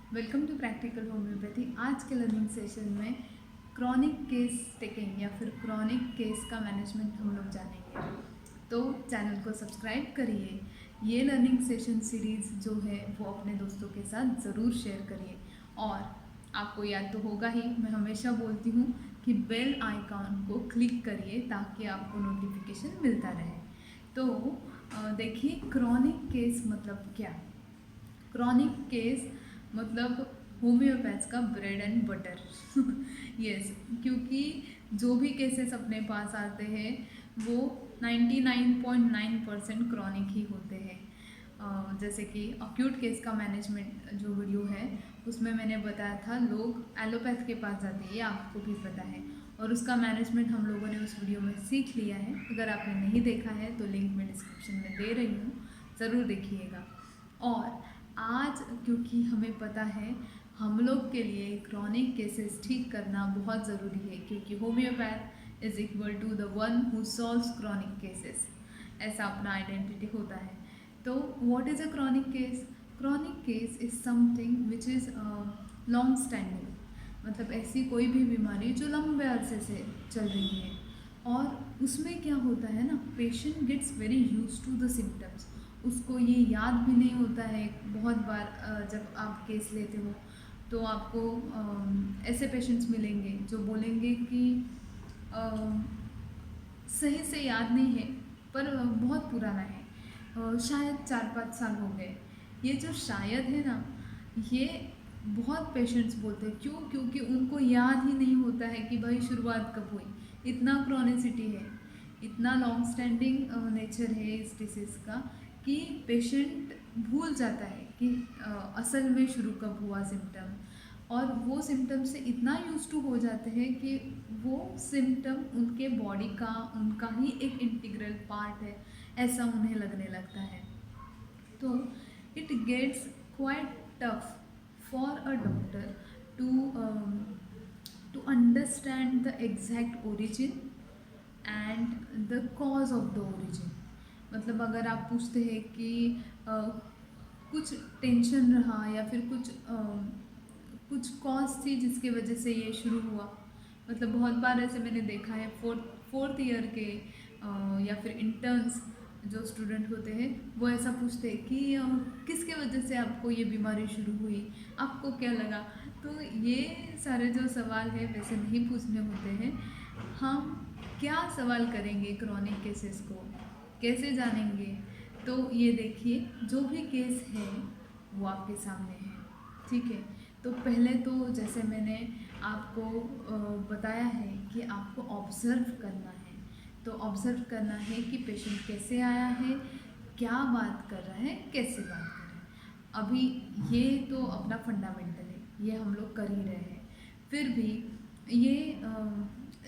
Welcome to practical homeopathy. आज के learning session में क्रॉनिक केस टेकिंग या फिर क्रॉनिक केस का मैनेजमेंट हम लोग जानेंगे। तो चैनल को सब्सक्राइब करिए। ये लर्निंग सेशन सीरीज़ जो है वो अपने दोस्तों के साथ ज़रूर शेयर करिए। और आपको याद तो होगा ही, मैं हमेशा बोलती हूँ कि बेल आइकॉन को क्लिक करिए ताकि आपको नोटिफिकेशन मिलता रहे। तो देखिए, क्रॉनिक केस मतलब क्या। क्रॉनिक केस मतलब होम्योपैथ का ब्रेड एंड बटर। यस, क्योंकि जो भी केसेस अपने पास आते हैं वो 99.9% क्रॉनिक ही होते हैं। जैसे कि अक्यूट केस का मैनेजमेंट जो वीडियो है उसमें मैंने बताया था लोग एलोपैथ के पास जाते हैं, ये आपको भी पता है, और उसका मैनेजमेंट हम लोगों ने उस वीडियो में सीख लिया है। अगर आपने नहीं देखा है तो लिंक मैं डिस्क्रिप्शन में दे रही हूँ, ज़रूर देखिएगा। और आज क्योंकि हमें पता है हम लोग के लिए क्रॉनिक केसेस ठीक करना बहुत ज़रूरी है, क्योंकि homeopath is equal to the one who solves chronic cases, ऐसा अपना आइडेंटिटी होता है। तो what is a chronic case? Chronic case is something which is long standing, मतलब ऐसी कोई भी बीमारी जो लंबे अरसे से चल रही है। और उसमें क्या होता है ना, patient gets very use to the symptoms. उसको ये याद भी नहीं होता है। बहुत बार जब आप केस लेते हो तो आपको ऐसे पेशेंट्स मिलेंगे जो बोलेंगे कि सही से याद नहीं है, पर बहुत पुराना है, शायद 4-5 साल हो गए। ये जो शायद है ना, ये बहुत पेशेंट्स बोलते हैं। क्यों? क्योंकि उनको याद ही नहीं होता है कि भाई शुरुआत कब हुई। इतना क्रॉनिसिटी है, इतना लॉन्ग स्टैंडिंग नेचर है इस डिसीज़ का कि पेशेंट भूल जाता है कि असल में शुरू कब हुआ सिम्टम। और वो सिम्टम से इतना यूज टू हो जाते हैं कि वो सिम्टम उनके बॉडी का, उनका ही एक इंटीग्रल पार्ट है, ऐसा उन्हें लगने लगता है। तो it gets quite tough for a doctor to understand the exact origin and the cause of the origin. मतलब अगर आप पूछते हैं कि कुछ टेंशन रहा या फिर कुछ कॉज थी जिसके वजह से ये शुरू हुआ। मतलब बहुत बार ऐसे मैंने देखा है, फोर्थ ईयर के या फिर इंटर्न्स जो स्टूडेंट होते हैं वो ऐसा पूछते हैं कि किसके वजह से आपको ये बीमारी शुरू हुई, आपको क्या लगा। तो ये सारे जो सवाल है वैसे नहीं पूछने होते हैं। हम क्या सवाल करेंगे क्रॉनिक केसेस को, कैसे जानेंगे? तो ये देखिए, जो भी केस है वो आपके सामने है, ठीक है। तो पहले तो जैसे मैंने आपको बताया है कि आपको ऑब्ज़र्व करना है। तो ऑब्ज़र्व करना है कि पेशेंट कैसे आया है, क्या बात कर रहा है, कैसे बात कर रहा है। अभी ये तो अपना फंडामेंटल है, ये हम लोग कर ही रहे हैं। फिर भी ये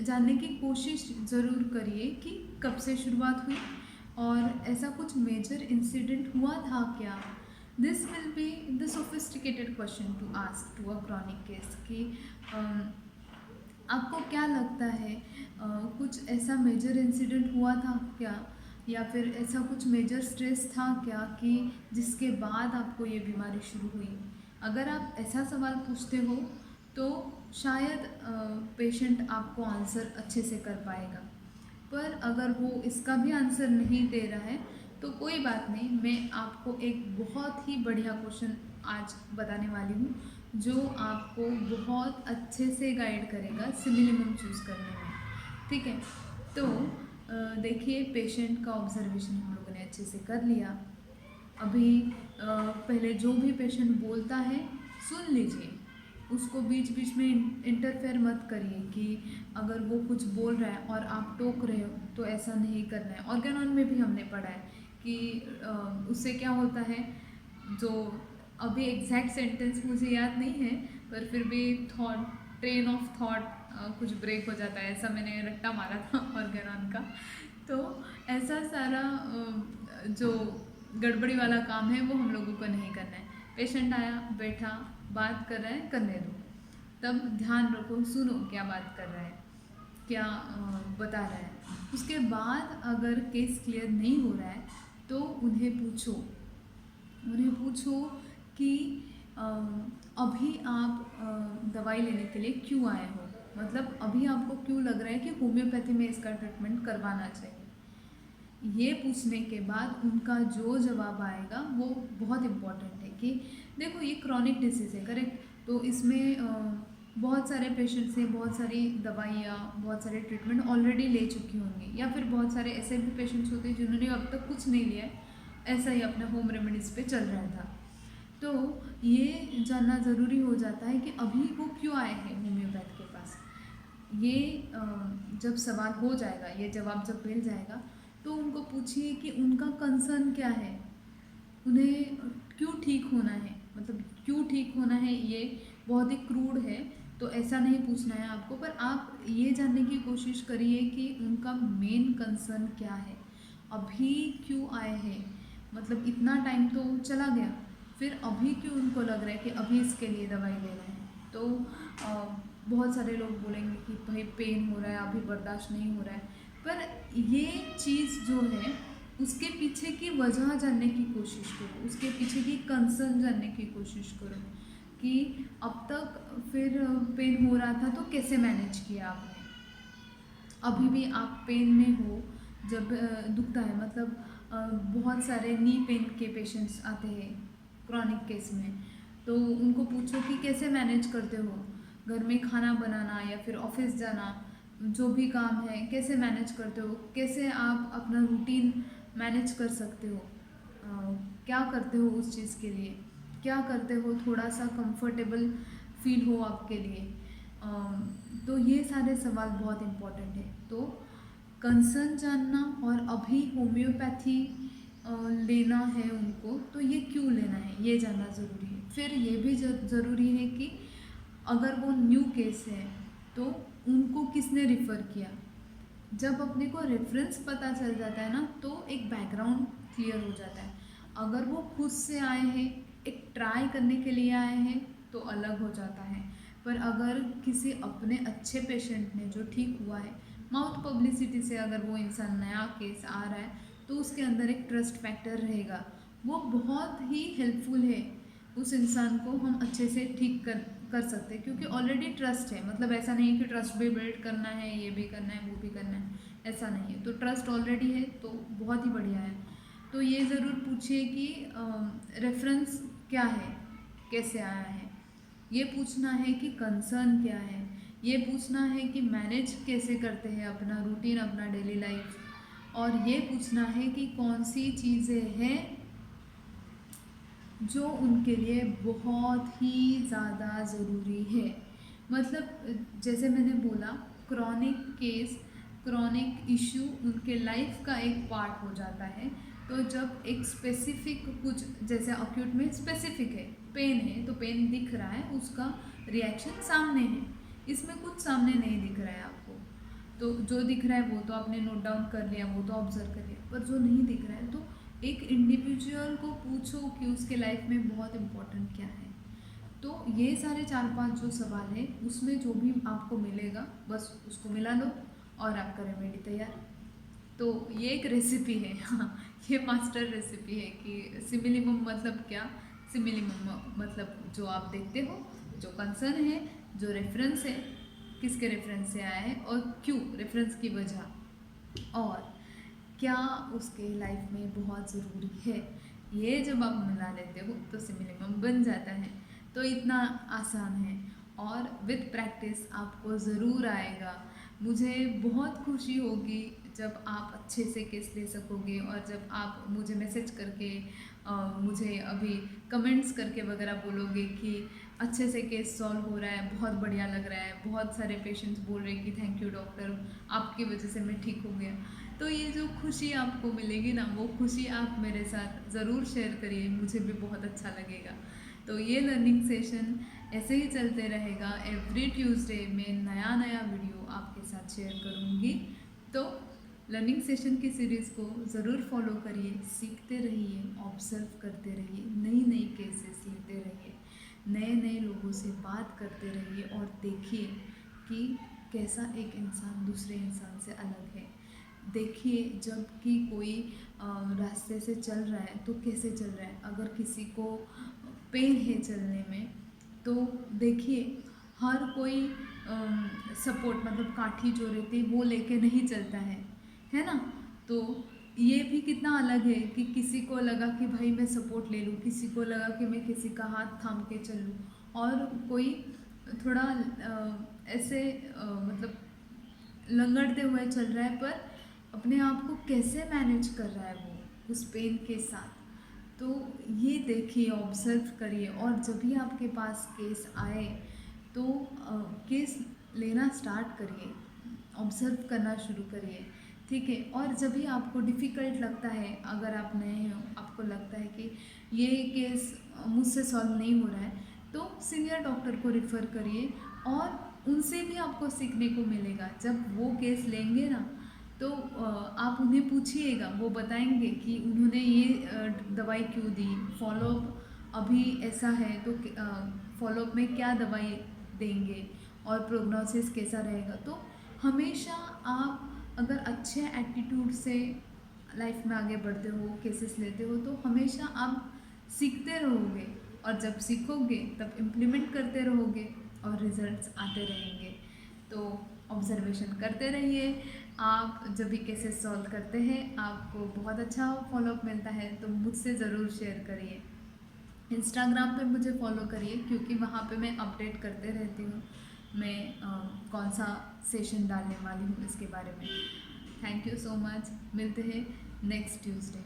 जानने की कोशिश ज़रूर करिए कि कब से शुरुआत हुई और ऐसा कुछ मेजर इंसिडेंट हुआ था क्या। This will be the sophisticated question to ask to a chronic case कि आपको क्या लगता है, कुछ ऐसा मेजर इंसिडेंट हुआ था क्या, या फिर ऐसा कुछ मेजर स्ट्रेस था क्या कि जिसके बाद आपको ये बीमारी शुरू हुई। अगर आप ऐसा सवाल पूछते हो तो शायद पेशेंट आपको आंसर अच्छे से कर पाएगा। पर अगर वो इसका भी आंसर नहीं दे रहा है तो कोई बात नहीं, मैं आपको एक बहुत ही बढ़िया क्वेश्चन आज बताने वाली हूँ जो आपको बहुत अच्छे से गाइड करेगा सिमिलिमम चूज़ करने में, ठीक है। तो देखिए, पेशेंट का ऑब्जर्वेशन हम लोगों ने अच्छे से कर लिया। अभी पहले जो भी पेशेंट बोलता है सुन लीजिए, उसको बीच बीच में इंटरफेयर मत करिए कि अगर वो कुछ बोल रहा है और आप टोक रहे हो तो ऐसा नहीं करना है। ऑर्गेनॉन में भी हमने पढ़ा है कि उससे क्या होता है, जो अभी एग्जैक्ट सेंटेंस मुझे याद नहीं है पर फिर भी थॉट, ट्रेन ऑफ थॉट कुछ ब्रेक हो जाता है, ऐसा मैंने रट्टा मारा था ऑर्गेनॉन का। तो ऐसा सारा जो गड़बड़ी वाला काम है वो हम लोगों को नहीं करना है। पेशेंट आया, बैठा, बात कर रहा है, करने दो। तब ध्यान रखो, सुनो क्या बात कर रहा है, क्या बता रहा है। उसके बाद अगर केस क्लियर नहीं हो रहा है तो उन्हें पूछो कि अभी आप दवाई लेने के लिए क्यों आए हो, मतलब अभी आपको क्यों लग रहा है कि होम्योपैथी में इसका ट्रीटमेंट करवाना चाहिए। ये पूछने के बाद उनका जो जवाब आएगा वो बहुत इम्पॉर्टेंट है कि देखो ये क्रॉनिक डिसीज़ है, करेक्ट। तो इसमें बहुत सारे पेशेंट्स हैं, बहुत सारी दवाइयाँ, बहुत सारे ट्रीटमेंट ऑलरेडी ले चुकी होंगी, या फिर बहुत सारे ऐसे भी पेशेंट्स होते हैं जिन्होंने अब तक कुछ नहीं लिया है, ऐसा ही अपना होम रेमेडीज़ पे चल रहा था। तो ये जानना ज़रूरी हो जाता है कि अभी वो क्यों आए हैं होम्योपैथ के पास। ये जब सवाल हो जाएगा, ये जवाब जब मिल जाएगा, तो उनको पूछिए कि उनका कंसर्न क्या है, उन्हें क्यों ठीक होना है, मतलब क्यों ठीक होना है। ये बहुत ही क्रूड है, तो ऐसा नहीं पूछना है आपको, पर आप ये जानने की कोशिश करिए कि उनका मेन कंसर्न क्या है, अभी क्यों आए हैं, मतलब इतना टाइम तो चला गया, फिर अभी क्यों उनको लग रहा है कि अभी इसके लिए दवाई लेना है। तो बहुत सारे लोग बोलेंगे कि भाई पेन हो रहा है, अभी बर्दाश्त नहीं हो रहा है, पर ये चीज़ जो है उसके पीछे की वजह जानने की कोशिश करो, उसके पीछे की कंसर्न जानने की कोशिश करो कि अब तक फिर पेन हो रहा था तो कैसे मैनेज किया आपने, अभी भी आप पेन में हो, जब दुखता है, मतलब बहुत सारे नी पेन के पेशेंट्स आते हैं क्रॉनिक केस में, तो उनको पूछो कि कैसे मैनेज करते हो, घर में खाना बनाना या फिर ऑफिस जाना, जो भी काम है कैसे मैनेज करते हो, कैसे आप अपना रूटीन मैनेज कर सकते हो, क्या करते हो उस चीज़ के लिए, क्या करते हो थोड़ा सा कंफर्टेबल फील हो आपके लिए। तो ये सारे सवाल बहुत इम्पोर्टेंट है। तो कंसर्न जानना और अभी होम्योपैथी लेना है उनको, तो ये क्यों लेना है ये जानना ज़रूरी है। फिर ये भी ज़रूरी है कि अगर वो न्यू केस है तो उनको किसने रिफ़र किया। जब अपने को रेफरेंस पता चल जाता है ना, तो एक बैकग्राउंड क्लियर हो जाता है। अगर वो खुद से आए हैं, एक ट्राई करने के लिए आए हैं, तो अलग हो जाता है। पर अगर किसी अपने अच्छे पेशेंट ने जो ठीक हुआ है, माउथ पब्लिसिटी से अगर वो इंसान नया केस आ रहा है, तो उसके अंदर एक ट्रस्ट फैक्टर रहेगा, वो बहुत ही हेल्पफुल है। उस इंसान को हम अच्छे से ठीक कर सकते हैं, क्योंकि ऑलरेडी ट्रस्ट है। मतलब ऐसा नहीं है कि ट्रस्ट भी बिल्ड करना है, ये भी करना है, वो भी करना है, ऐसा नहीं है। तो ट्रस्ट ऑलरेडी है, तो बहुत ही बढ़िया है। तो ये ज़रूर पूछिए कि रेफरेंस क्या है, कैसे आया है, ये पूछना है कि कंसर्न क्या है, ये पूछना है कि मैनेज कैसे करते हैं अपना रूटीन, अपना डेली लाइफ, और ये पूछना है कि कौन सी चीज़ें हैं जो उनके लिए बहुत ही ज़्यादा ज़रूरी है। मतलब जैसे मैंने बोला, क्रॉनिक केस, क्रॉनिक इशू उनके लाइफ का एक पार्ट हो जाता है। तो जब एक स्पेसिफिक कुछ, जैसे अक्यूट में स्पेसिफिक है, पेन है तो पेन दिख रहा है, उसका रिएक्शन सामने है, इसमें कुछ सामने नहीं दिख रहा है आपको, तो जो दिख रहा है वो तो आपने नोट डाउन कर लिया, वो तो ऑब्जर्व कर लिया, पर जो नहीं दिख रहा है, तो एक इंडिविजुअल को पूछो कि उसके लाइफ में बहुत इम्पोर्टेंट क्या है। तो ये सारे 4-5 जो सवाल है, उसमें जो भी आपको मिलेगा बस उसको मिला लो और आपका रेमेडी तैयार। तो ये एक रेसिपी है, हाँ, ये मास्टर रेसिपी है कि सिमिलिमम मतलब क्या। सिमिलिमम मतलब जो आप देखते हो, जो कंसर्न है, जो रेफरेंस है, किसके रेफरेंस से आया है और क्यों, रेफरेंस की वजह, और क्या उसके लाइफ में बहुत ज़रूरी है। ये जब आप मिला लेते हो तो सिमिलिमम बन जाता है। तो इतना आसान है, और विद प्रैक्टिस आपको ज़रूर आएगा। मुझे बहुत खुशी होगी जब आप अच्छे से केस ले सकोगे, और जब आप मुझे मैसेज करके मुझे अभी कमेंट्स करके वगैरह बोलोगे कि अच्छे से केस सॉल्व हो रहा है, बहुत बढ़िया लग रहा है, बहुत सारे पेशेंट्स बोल रहे हैं कि थैंक यू डॉक्टर, आपकी वजह से मैं ठीक हो गया। तो ये जो खुशी आपको मिलेगी ना, वो खुशी आप मेरे साथ ज़रूर शेयर करिए, मुझे भी बहुत अच्छा लगेगा। तो ये लर्निंग सेशन ऐसे ही चलते रहेगा। एवरी ट्यूसडे में नया नया वीडियो आपके साथ शेयर करूँगी। तो लर्निंग सेशन की सीरीज़ को ज़रूर फॉलो करिए, सीखते रहिए, ऑब्जर्व करते रहिए, नई नई केसेस लेते रहिए, नए नए लोगों से बात करते रहिए, और देखिए कि कैसा एक इंसान दूसरे इंसान से अलग है। देखिए जब कि कोई रास्ते से चल रहा है तो कैसे चल रहा है, अगर किसी को पेन है चलने में, तो देखिए, हर कोई सपोर्ट मतलब काठी जो रहती है वो लेके नहीं चलता है ना। तो ये भी कितना अलग है कि किसी को लगा कि भाई मैं सपोर्ट ले लूँ, किसी को लगा कि मैं किसी का हाथ थाम के चलूँ, और कोई थोड़ा ऐसे मतलब लंगड़ते हुए चल रहा है, पर अपने आप को कैसे मैनेज कर रहा है वो उस पेन के साथ। तो ये देखिए, ऑब्जर्व करिए, और जब भी आपके पास केस आए तो केस लेना स्टार्ट करिए, ऑब्जर्व करना शुरू करिए, ठीक है। और जब भी आपको डिफ़िकल्ट लगता है, अगर आप नए हो, आपको लगता है कि ये केस मुझसे सॉल्व नहीं हो रहा है, तो सीनियर डॉक्टर को रिफ़र करिए, और उनसे भी आपको सीखने को मिलेगा। जब वो केस लेंगे ना, तो आप उन्हें पूछिएगा, वो बताएंगे कि उन्होंने ये दवाई क्यों दी, फॉलोअप अभी ऐसा है तो फॉलोअप में क्या दवाई देंगे, और प्रोग्नोसिस कैसा रहेगा। तो हमेशा आप अगर अच्छे एटीट्यूड से लाइफ में आगे बढ़ते हो, केसेस लेते हो, तो हमेशा आप सीखते रहोगे, और जब सीखोगे तब इम्प्लीमेंट करते रहोगे, और रिजल्ट्स आते रहेंगे। तो ऑब्जर्वेशन करते रहिए। आप जब भी केसेस सॉल्व करते हैं, आपको बहुत अच्छा फॉलोअप मिलता है, तो मुझसे ज़रूर शेयर करिए। इंस्टाग्राम पे मुझे फॉलो करिए, क्योंकि वहाँ पे मैं अपडेट करते रहती हूँ, मैं कौन सा सेशन डालने वाली हूँ इसके बारे में। थैंक यू सो मच, मिलते हैं नेक्स्ट ट्यूसडे।